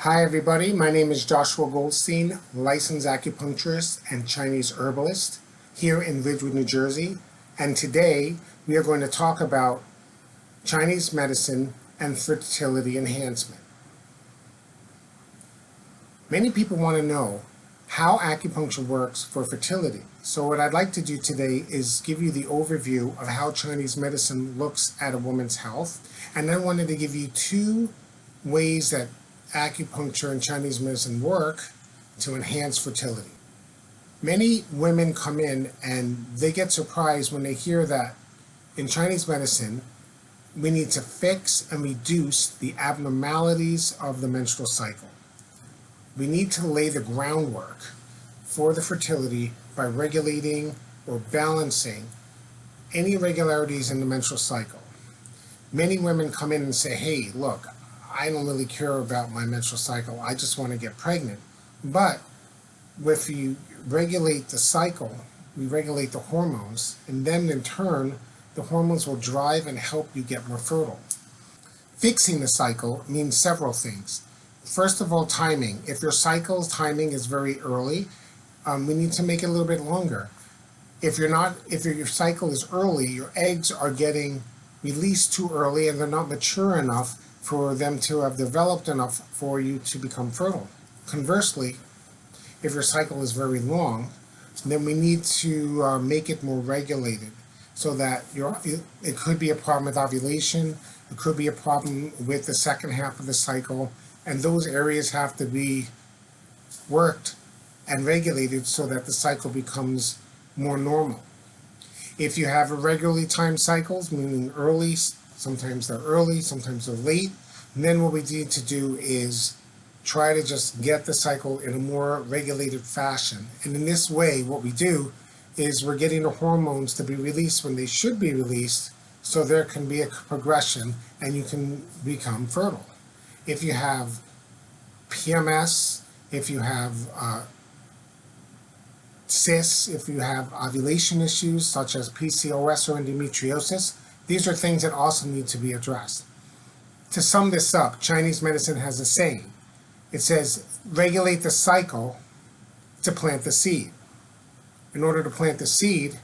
Hi everybody, my name is Joshua Goldstein, licensed acupuncturist and Chinese herbalist here in Ridgewood, New Jersey, and today we are going to talk about Chinese medicine and fertility enhancement. Many people want to know how acupuncture works for fertility. So what I'd like to do today is give you the overview of how Chinese medicine looks at a woman's health, and then I wanted to give you two ways that acupuncture and Chinese medicine work to enhance fertility. Many women come in and they get surprised when they hear that in Chinese medicine we need to fix and reduce the abnormalities of the menstrual cycle. We need to lay the groundwork for the fertility by regulating or balancing any irregularities in the menstrual cycle. Many women come in and say, hey, look, I don't really care about my menstrual cycle, I just want to get pregnant. But if you regulate the cycle, we regulate the hormones, and then in turn, the hormones will drive and help you get more fertile. Fixing the cycle means several things. First of all, timing. If your cycle's timing is very early, we need to make it a little bit longer. If your cycle is early, your eggs are getting released too early and they're not mature enough for them to have developed enough for you to become fertile. Conversely, if your cycle is very long, then we need to make it more regulated so that it could be a problem with ovulation, it could be a problem with the second half of the cycle, and those areas have to be worked and regulated so that the cycle becomes more normal. If you have irregularly timed cycles, meaning early, sometimes they're early, sometimes they're late, and then what we need to do is try to just get the cycle in a more regulated fashion. And in this way, what we do is we're getting the hormones to be released when they should be released so there can be a progression and you can become fertile. If you have PMS, if you have cysts, if you have ovulation issues such as PCOS or endometriosis, these are things that also need to be addressed. To sum this up, Chinese medicine has a saying. It says, regulate the cycle to plant the seed. In order to plant the seed,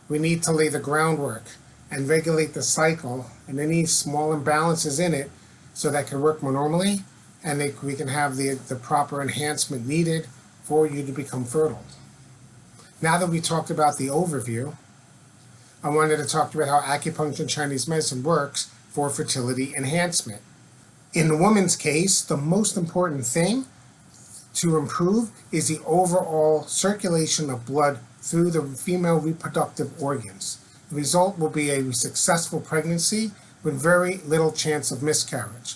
we need to lay the groundwork and regulate the cycle and any small imbalances in it so that it can work more normally and we can have the proper enhancement needed for you to become fertile. Now that we talked about the overview, I wanted to talk about how acupuncture and Chinese medicine works for fertility enhancement. In the woman's case, the most important thing to improve is the overall circulation of blood through the female reproductive organs. The result will be a successful pregnancy with very little chance of miscarriage.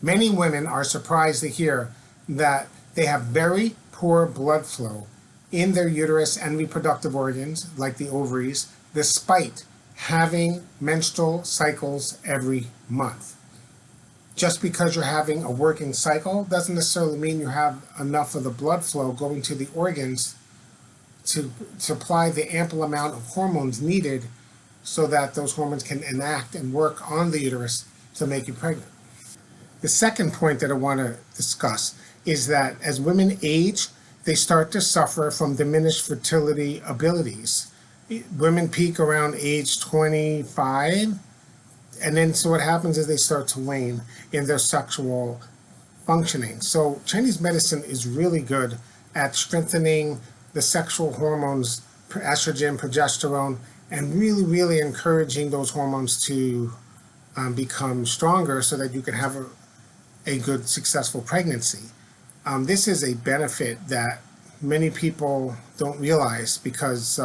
Many women are surprised to hear that they have very poor blood flow in their uterus and reproductive organs, like the ovaries, despite having menstrual cycles every month. Just because you're having a working cycle doesn't necessarily mean you have enough of the blood flow going to the organs to supply the ample amount of hormones needed so that those hormones can enact and work on the uterus to make you pregnant. The second point that I want to discuss is that as women age, they start to suffer from diminished fertility abilities. Women peak around age 25, and then so what happens is they start to wane in their sexual functioning. So Chinese medicine is really good at strengthening the sexual hormones, estrogen, progesterone, and really encouraging those hormones to become stronger so that you can have a good, successful pregnancy. This is a benefit that many people don't realize because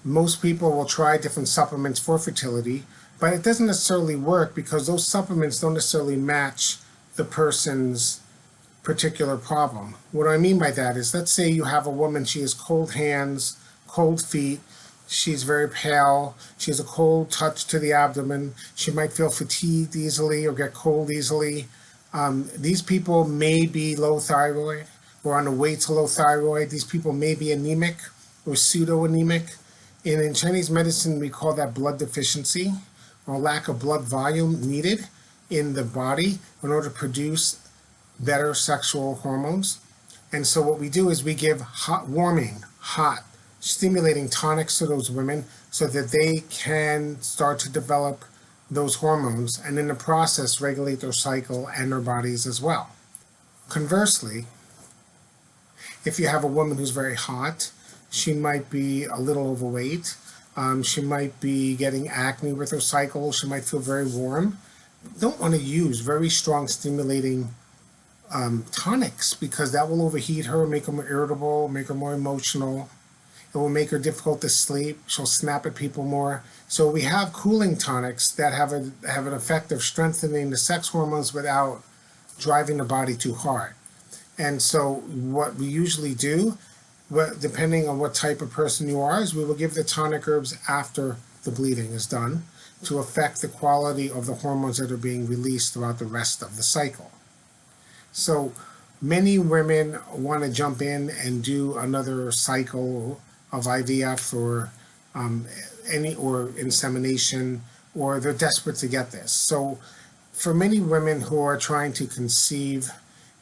most people will try different supplements for fertility, but it doesn't necessarily work because those supplements don't necessarily match the person's particular problem. What I mean by that is, let's say you have a woman, she has cold hands, cold feet, she's very pale, she has a cold touch to the abdomen, she might feel fatigued easily or get cold easily. These people may be low thyroid or on the way to low thyroid. These people may be anemic or pseudo-anemic. And in Chinese medicine, we call that blood deficiency or lack of blood volume needed in the body in order to produce better sexual hormones. And so what we do is we give hot, stimulating tonics to those women so that they can start to develop those hormones and in the process regulate their cycle and their bodies as well. Conversely, if you have a woman who's very hot, she might be a little overweight, she might be getting acne with her cycle, she might feel very warm. Don't want to use very strong stimulating tonics because that will overheat her, make her more irritable, make her more emotional. It will make her difficult to sleep. She'll snap at people more. So we have cooling tonics that have an effect of strengthening the sex hormones without driving the body too hard. And so what we usually do, depending on what type of person you are, is we will give the tonic herbs after the bleeding is done to affect the quality of the hormones that are being released throughout the rest of the cycle. So many women want to jump in and do another cycle of IVF or insemination, or they're desperate to get this. So for many women who are trying to conceive,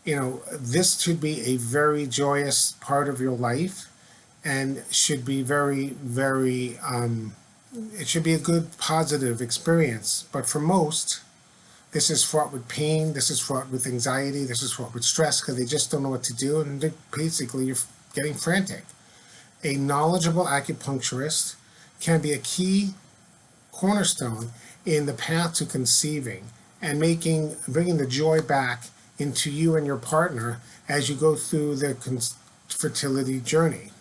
this should be a very joyous part of your life and should be very, very, it should be a good, positive experience. But for most, this is fraught with pain, this is fraught with anxiety, this is fraught with stress because they just don't know what to do, and basically you're getting frantic. A knowledgeable acupuncturist can be a key cornerstone in the path to conceiving and bringing the joy back into you and your partner as you go through the fertility journey.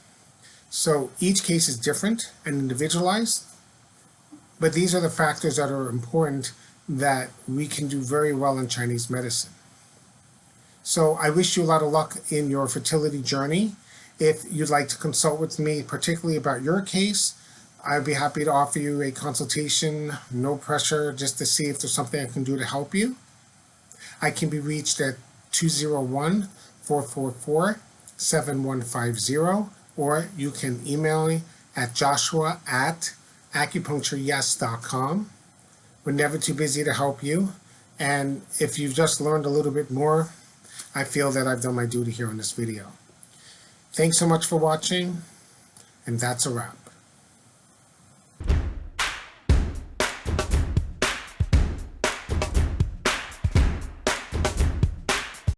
So each case is different and individualized, but these are the factors that are important that we can do very well in Chinese medicine. So I wish you a lot of luck in your fertility journey. If you'd like to consult with me, particularly about your case, I'd be happy to offer you a consultation, no pressure, just to see if there's something I can do to help you. I can be reached at 201-444-7150, or you can email me at joshua@acupunctureyes.com. We're never too busy to help you. And if you've just learned a little bit more, I feel that I've done my duty here in this video. Thanks so much for watching, and that's a wrap.